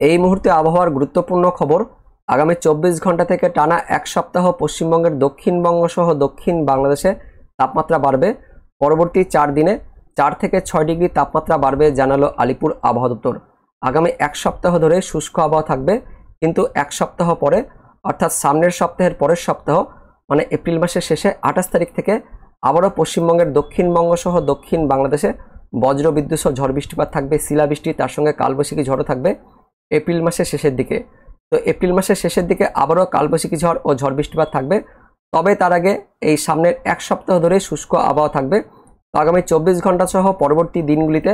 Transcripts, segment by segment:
এই মুহূর্তে আবহাওয়ার গুরুত্বপূর্ণ খবর। আগামী 24 ঘন্টা থেকে টানা এক সপ্তাহ পশ্চিমবঙ্গের দক্ষিণবঙ্গ সহ দক্ষিণ বাংলাদেশে তাপমাত্রা বাড়বে। পরবর্তী 4 দিনে 4 থেকে 6 ডিগ্রি তাপমাত্রা বাড়বে জানালো আলিপুর আবহাওয়া দপ্তর। আগামী এক সপ্তাহ ধরে শুষ্ক আবহাওয়া থাকবে, কিন্তু এক সপ্তাহ পরে অর্থাৎ সামনের সপ্তাহের পরের সপ্তাহ মানে এপ্রিল মাসের শেষে 28 তারিখ থেকে আবারও পশ্চিমবঙ্গের দক্ষিণবঙ্গ সহ দক্ষিণ বাংলাদেশে বজ্রবিদ্যুৎ সহ ঝড় বৃষ্টিপাত থাকবে, শিলাবৃষ্টি, তার সঙ্গে কালবৈশাখী ঝড়ও থাকবে এপ্রিল মাসের শেষের দিকে। তো এপ্রিল মাসের শেষের দিকে আবারও কালবৈশাখী ঝড় ও ঝড় বৃষ্টিপাত থাকবে। তবে তার আগে এই সামনের এক সপ্তাহ ধরে শুষ্ক আবহাওয়া থাকবে। তো আগামী 24 ঘন্টা সহ পরবর্তী দিনগুলিতে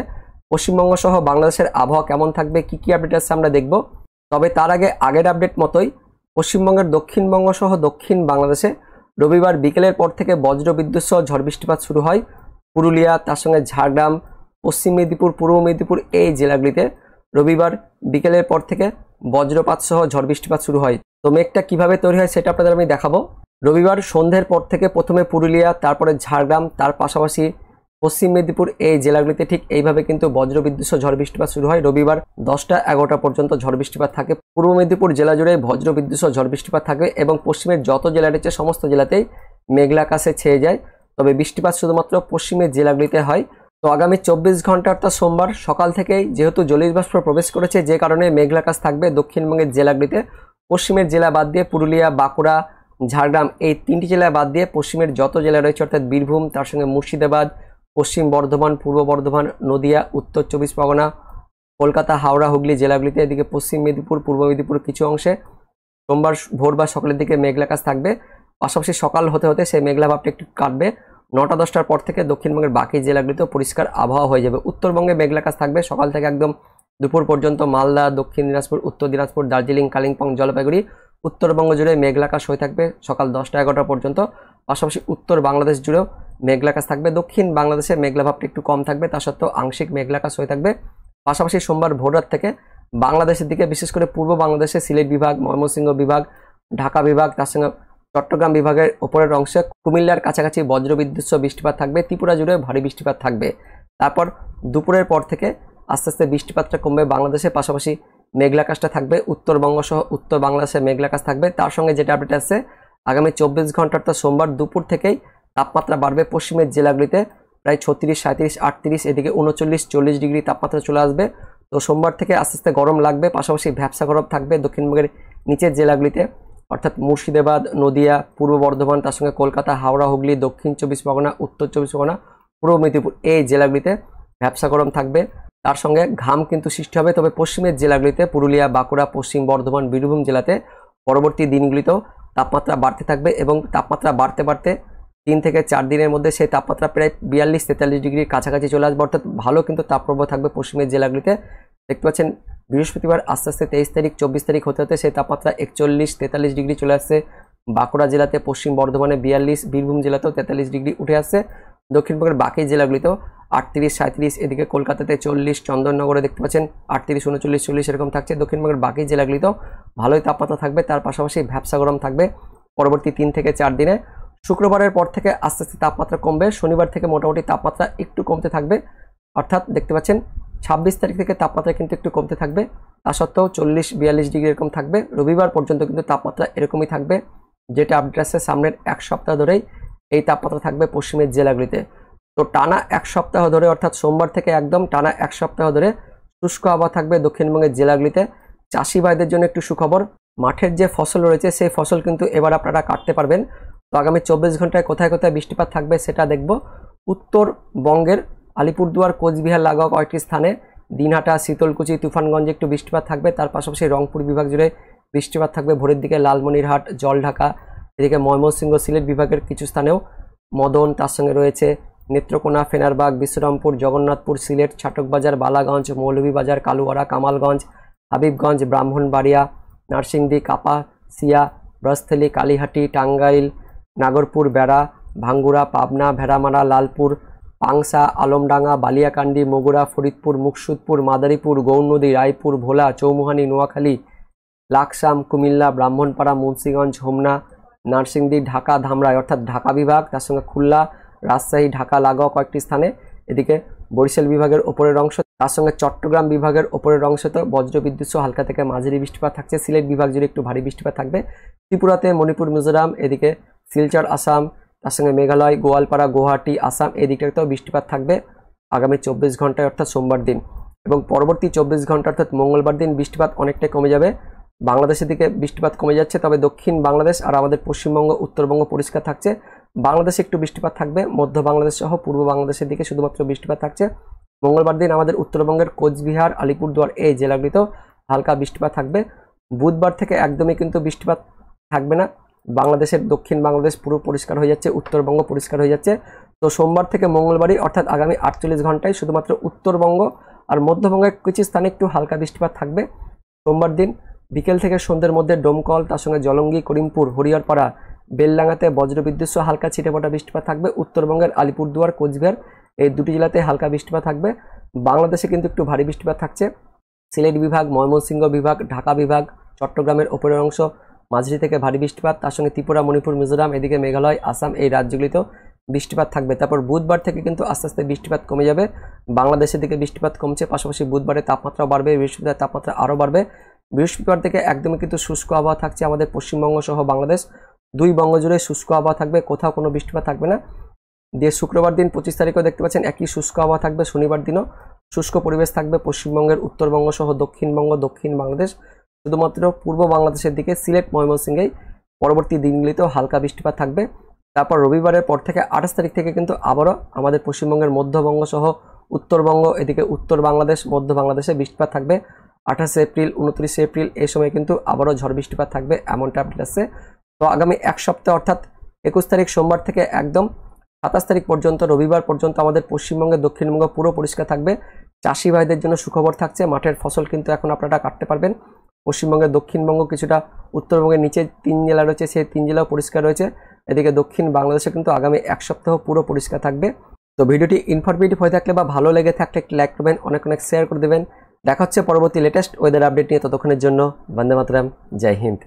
পশ্চিমবঙ্গ সহ বাংলাদেশের আবহাওয়া কেমন থাকবে, কী আপডেট আছে আমরা দেখব। তবে তার আগে আগের আপডেট মতোই পশ্চিমবঙ্গের দক্ষিণবঙ্গ সহ দক্ষিণ বাংলাদেশে রবিবার বিকেলের পর থেকে বজ্রবিদ্যুৎ সহ ঝড় বৃষ্টিপাত শুরু হয়। পুরুলিয়া, তার সঙ্গে ঝাড়গ্রাম, পশ্চিম মেদিনীপুর, পূর্ব মেদিনীপুর এই জেলাগুলিতে রবিবার বিকেলের পর থেকে বজ্রপাত সহ ঝড় বৃষ্টিপাত শুরু হয়। তো মেঘটা কিভাবে তৈরি হয় সেটা আপনাদের আমি দেখাবো। রবিবার সন্ধ্যের পর থেকে প্রথমে পুরুলিয়া, তারপরে ঝাড়গ্রাম, তার পাশাপাশি পশ্চিম মেদিনীপুর এই জেলাগুলিতে ঠিক এইভাবে কিন্তু বজ্রবিদ্যুৎ সহ ঝড় বৃষ্টিপাত শুরু হয়। রবিবার 10টা-11টা পর্যন্ত ঝড় বৃষ্টিপাত থাকে। পূর্ব মেদিনীপুর জেলা জুড়ে বজ্রবিদ্যুৎ সহ ঝড় বৃষ্টিপাত থাকবে এবং পশ্চিমের যত জেলা রয়েছে সমস্ত জেলাতেই মেঘলা আকাশে ছেয়ে যায়। তবে বৃষ্টিপাত শুধুমাত্র পশ্চিমের জেলাগুলিতে হয়। তো আগামী 24 ঘন্টা অর্থাৎ সোমবার সকাল থেকেই যেহেতু জলীয় বাষ্প প্রবেশ করেছে, যে কারণে মেঘলা আকাশ থাকবে দক্ষিণবঙ্গের জেলাগুলিতে। পশ্চিমের জেলা বাদ দিয়ে পুরুলিয়া, বাঁকুড়া, ঝাড়গ্রাম এই 3টি জেলা বাদ দিয়ে পশ্চিমের যত জেলা রয়েছে অর্থাৎ বীরভূম, তার সঙ্গে মুর্শিদাবাদ, পশ্চিম বর্ধমান, পূর্ব বর্ধমান, নদিয়া, উত্তর 24 পরগনা, কলকাতা, হাওড়া, হুগলি জেলাগুলিতে, এদিকে পশ্চিম মেদিনীপুর, পূর্ব মেদিনীপুর কিছু অংশে সোমবার ভোর বা সকালের দিকে মেঘলা আকাশ থাকবে। পাশাপাশি সকাল হতে হতে সেই মেঘলা ভাবটা একটু কাটবে। 9টা-10টার পর থেকে দক্ষিণবঙ্গের বাকি জেলাগুলিতেও পরিষ্কার আবহাওয়া হয়ে যাবে। উত্তরবঙ্গে মেঘলা আকাশ থাকবে সকাল থেকে একদম দুপুর পর্যন্ত। মালদা, দক্ষিণ দিনাজপুর, উত্তর দিনাজপুর, দার্জিলিং, কালিম্পং, জলপাইগুড়ি উত্তরবঙ্গ জুড়ে মেঘলা আকাশ হয়ে থাকবে সকাল 10টা-11টা পর্যন্ত। পাশাপাশি উত্তর বাংলাদেশ জুড়েও মেঘলা আকাশ থাকবে। দক্ষিণ বাংলাদেশে মেঘলা ভাবটা একটু কম থাকবে, তা সত্ত্বেও আংশিক মেঘলা আকাশ হয়ে থাকবে। পাশাপাশি সোমবার ভোররাত থেকে বাংলাদেশের দিকে, বিশেষ করে পূর্ব বাংলাদেশে সিলেট বিভাগ, ময়মনসিংহ বিভাগ, ঢাকা বিভাগ, তার সঙ্গে চট্টগ্রাম বিভাগের ওপরের অংশে, কুমিল্লার কাছাকাছি বজ্রবিদ্যুৎ সহ বৃষ্টিপাত থাকবে। ত্রিপুরা জুড়ে ভারী বৃষ্টিপাত থাকবে। তারপর দুপুরের পর থেকে আস্তে আস্তে বৃষ্টিপাতটা কমবে বাংলাদেশে। পাশাপাশি মেঘলা আকাশটা থাকবে উত্তরবঙ্গ সহ উত্তর বাংলাদেশে মেঘলা আকাশ থাকবে। তার সঙ্গে যেটা আপডেট আছে আগামী 24 ঘন্টা অর্থাৎ সোমবার দুপুর থেকেই তাপমাত্রা বাড়বে পশ্চিমের জেলাগুলিতে প্রায় 36, 37, 38, এদিকে 39, 40 ডিগ্রি তাপমাত্রা চলে আসবে। তো সোমবার থেকে আস্তে আস্তে গরম লাগবে। পাশাপাশি ভ্যাপসা গরম থাকবে দক্ষিণবঙ্গের নিচের জেলাগুলিতে অর্থাৎ মুর্শিদাবাদ, নদিয়া, পূর্ব বর্ধমান, তার সঙ্গে কলকাতা, হাওড়া, হুগলি, দক্ষিণ 24 পরগনা, উত্তর 24 পরগনা, পূর্ব মেদিনীপুর এই জেলাগুলিতে ভ্যাপসা গরম থাকবে। তার সঙ্গে ঘাম কিন্তু সৃষ্টি হবে। তবে পশ্চিমের জেলাগুলিতে পুরুলিয়া, বাঁকুড়া, পশ্চিম বর্ধমান, বীরভূম জেলাতে পরবর্তী দিনগুলিতেও তাপমাত্রা বাড়তে থাকবে এবং তাপমাত্রা বাড়তে বাড়তে 3 থেকে 4 দিনের মধ্যে সেই তাপমাত্রা প্রায় 42-43 ডিগ্রির কাছাকাছি চলে আসবে। অর্থাৎ ভালো কিন্তু তাপপ্রবাহ থাকবে পশ্চিমের জেলাগুলিতে। দেখতে পাচ্ছেন বৃহস্পতিবার আস্তে আস্তে 23 তারিখ, 24 তারিখ হতে হতে সেই তাপমাত্রা 41-43 ডিগ্রি চলে আসছে। বাঁকুড়া জেলাতে, পশ্চিম বর্ধমানে 42, বীরভূম জেলাতেও 43 ডিগ্রি উঠে আসছে। দক্ষিণবঙ্গের বাকি জেলাগুলিতেও 38-37, এদিকে কলকাতাতে 40, চন্দননগরে দেখতে পাচ্ছেন 38, 39, 40 এরকম থাকছে। দক্ষিণবঙ্গের বাকি জেলাগুলিতেও ভালোই তাপমাত্রা থাকবে। তার পাশাপাশি ভ্যাপসা গরম থাকবে পরবর্তী 3 থেকে 4 দিনে। শুক্রবারের পর থেকে আস্তে আস্তে তাপমাত্রা কমবে। শনিবার থেকে মোটামুটি তাপমাত্রা একটু কমতে থাকবে। অর্থাৎ দেখতে পাচ্ছেন 26 তারিখ থেকে তাপমাত্রা কিন্তু একটু কমতে থাকবে। তা সত্ত্বেও 40-42 ডিগ্রি এরকম থাকবে। রবিবার পর্যন্ত কিন্তু তাপমাত্রা এরকমই থাকবে। যেটা আপডেট আছে সামনের এক সপ্তাহ ধরেই এই তাপমাত্রা থাকবে পশ্চিমের জেলাগুলিতে। তো টানা এক সপ্তাহ ধরে অর্থাৎ সোমবার থেকে একদম টানা এক সপ্তাহ ধরে শুষ্ক আবহাওয়া থাকবে দক্ষিণবঙ্গের জেলাগুলিতে। চাষি ভাইদের জন্য একটু সুখবর, মাঠের যে ফসল রয়েছে সেই ফসল কিন্তু এবার আপনারা কাটতে পারবেন। তো আগামী 24 ঘন্টায় কোথায় কোথায় বৃষ্টিপাত থাকবে সেটা দেখব। উত্তরবঙ্গের আলিপুরদুয়ার, কোচবিহার লাগোয়া কয়েকটি স্থানে, দিনহাটা, শীতলকুচি, তুফানগঞ্জে একটু বৃষ্টিপাত থাকবে। তার পাশাপাশি রংপুর বিভাগ জুড়ে বৃষ্টিপাত থাকবে ভোরের দিকে। লালমনিরহাট, জলঢাকা, এদিকে ময়মনসিংহ, সিলেট বিভাগের কিছু স্থানেও, মদন, তার সঙ্গে রয়েছে নেত্রকোনা, ফেনারবাগ, বিশ্বরামপুর, জগন্নাথপুর, সিলেট, ছাটকবাজার, বালাগঞ্জ, মৌলভীবাজার, কালুয়ারা, কামালগঞ্জ, হাবিবগঞ্জ, ব্রাহ্মণবাড়িয়া, নারসিংদী, কাপাসিয়া, ব্রজথলি, কালীহাটি, টাঙ্গাইল, নাগরপুর, বেড়া, ভাঙ্গুড়া, পাবনা, ভেড়ামারা, লালপুর, পাংশা, আলমডাঙ্গা, বালিয়াকান্দি, মগুরা, ফরিদপুর, মুকসুদপুর, মাদারীপুর, গৌরনদী, রায়পুর, ভোলা, চৌমুহানি, নোয়াখালী, লাকসাম, কুমিল্লা, ব্রাহ্মণপাড়া, মুন্সিগঞ্জ, হোমনা, নারসিংদী, ঢাকা, ধামরাই অর্থাৎ ঢাকা বিভাগ, তার সঙ্গে খুলনা, রাজশাহী, ঢাকা লাগোয়া কয়েকটি স্থানে, এদিকে বরিশাল বিভাগের ওপরের অংশ, তার সঙ্গে চট্টগ্রাম বিভাগের ওপরের অংশতে বজ্রবিদ্যুৎ সহ হালকা থেকে মাঝারি বৃষ্টিপাত থাকছে। সিলেট বিভাগ জুড়ে একটু ভারী বৃষ্টিপাত থাকবে। ত্রিপুরাতে, মণিপুর, মিজোরাম, এদিকে শিলচর আসাম, তার সঙ্গে মেঘালয়, গোয়ালপাড়া, গুয়াহাটি, আসাম এই দিকটাতেও বৃষ্টিপাত থাকবে আগামী 24 ঘন্টায় অর্থাৎ সোমবার দিন। এবং পরবর্তী 24 ঘন্টা অর্থাৎ মঙ্গলবার দিন বৃষ্টিপাত অনেকটাই কমে যাবে। বাংলাদেশের দিকে বৃষ্টিপাত কমে যাচ্ছে, তবে দক্ষিণ বাংলাদেশ আর আমাদের পশ্চিমবঙ্গ, উত্তরবঙ্গ পরিষ্কার থাকছে। বাংলাদেশে একটু বৃষ্টিপাত থাকবে, মধ্য বাংলাদেশ সহ পূর্ব বাংলাদেশের দিকে শুধুমাত্র বৃষ্টিপাত থাকছে। মঙ্গলবার দিন আমাদের উত্তরবঙ্গের কোচবিহার, আলিপুরদুয়ার এই জেলাগুলিতেও হালকা বৃষ্টিপাত থাকবে। বুধবার থেকে একদমই কিন্তু বৃষ্টিপাত থাকবে না। বাংলাদেশের দক্ষিণ বাংলাদেশ পুরো পরিষ্কার হয়ে যাচ্ছে, উত্তরবঙ্গ পরিষ্কার হয়ে যাচ্ছে। তো সোমবার থেকে মঙ্গলবারই অর্থাৎ আগামী 48 ঘন্টায় শুধুমাত্র উত্তরবঙ্গ আর মধ্যবঙ্গের কিছু স্থানে একটু হালকা বৃষ্টিপাত থাকবে। সোমবার দিন বিকেল থেকে সন্ধ্যের মধ্যে ডোমকল, তার সঙ্গে জলঙ্গি, করিমপুর, হরিহরপাড়া, বেলডাঙ্গাতে বজ্রবিদ্যুৎ সহ হালকা ছিটেফোঁটা বৃষ্টিপাত থাকবে। উত্তরবঙ্গের আলিপুরদুয়ার, কোচবিহার এই দুটি জেলাতে হালকা বৃষ্টিপাত থাকবে। বাংলাদেশে কিন্তু একটু ভারী বৃষ্টিপাত থাকছে। সিলেট বিভাগ, ময়মনসিংহ বিভাগ, ঢাকা বিভাগ, চট্টগ্রামের ওপরের অংশ মাঝারি থেকে ভারী বৃষ্টিপাত, তার সঙ্গে ত্রিপুরা, মণিপুর, মিজোরাম, এদিকে মেঘালয়, আসাম এই রাজ্যগুলিতেও বৃষ্টিপাত থাকবে। তারপর বুধবার থেকে কিন্তু আস্তে আস্তে বৃষ্টিপাত কমে যাবে। বাংলাদেশের দিকে বৃষ্টিপাত কমছে, পাশাপাশি বুধবারের তাপমাত্রা বাড়বে, বৃহস্পতিবার তাপমাত্রা আরও বাড়বে। বৃহস্পতিবার থেকে একদমই কিন্তু শুষ্ক আবহাওয়া থাকছে আমাদের পশ্চিমবঙ্গ সহ বাংলাদেশ, দুই বঙ্গ জুড়ে শুষ্ক আবহাওয়া থাকবে, কোথাও কোনো বৃষ্টিপাত থাকবে না। দিয়ে শুক্রবার দিন 25 তারিখেও দেখতে পাচ্ছেন একই শুষ্ক আবহাওয়া থাকবে। শনিবার দিনও শুষ্ক পরিবেশ থাকবে পশ্চিমবঙ্গের উত্তরবঙ্গ সহ দক্ষিণবঙ্গ, দক্ষিণ বাংলাদেশ, শুধুমাত্র পূর্ব বাংলাদেশের দিকে সিলেট, ময়মনসিংহেই পরবর্তী দিনগুলিতেও হালকা বৃষ্টিপাত থাকবে। তারপর রবিবারের পর থেকে 28 তারিখ থেকে কিন্তু আবারও আমাদের পশ্চিমবঙ্গের মধ্যবঙ্গ সহ উত্তরবঙ্গ, এদিকে উত্তর বাংলাদেশ, মধ্য বাংলাদেশে বৃষ্টিপাত থাকবে। 28 এপ্রিল, 29 এপ্রিল এই সময় কিন্তু আবারও ঝড় বৃষ্টিপাত থাকবে, এমনটা আপডেট আসছে। তো আগামী এক সপ্তাহ অর্থাৎ 21 তারিখ সোমবার থেকে একদম 27 তারিখ পর্যন্ত, রবিবার পর্যন্ত আমাদের পশ্চিমবঙ্গের দক্ষিণবঙ্গ পুরো পরিষ্কার থাকবে। চাষি ভাইদের জন্য সুখবর থাকছে, মাঠের ফসল কিন্তু এখন আপনারা কাটতে পারবেন। পশ্চিমবঙ্গের দক্ষিণবঙ্গ কিছুটা, উত্তরবঙ্গের নিচে 3 জেলা রয়েছে, সেই 3 জেলাও পরিষ্কার রয়েছে। এদিকে দক্ষিণ বাংলাদেশে কিন্তু আগামী এক সপ্তাহ পুরো পরিষ্কার থাকবে। তো ভিডিওটি ইনফরমেটিভ হয়ে থাকলে বা ভালো লেগে থাকলে একটি লাইক করবেন, অনেক অনেক শেয়ার করে দেবেন। দেখা হচ্ছে পরবর্তী লেটেস্ট ওয়েদার আপডেট নিয়ে, ততক্ষণের জন্য বন্দে মাতরম, জয় হিন্দ।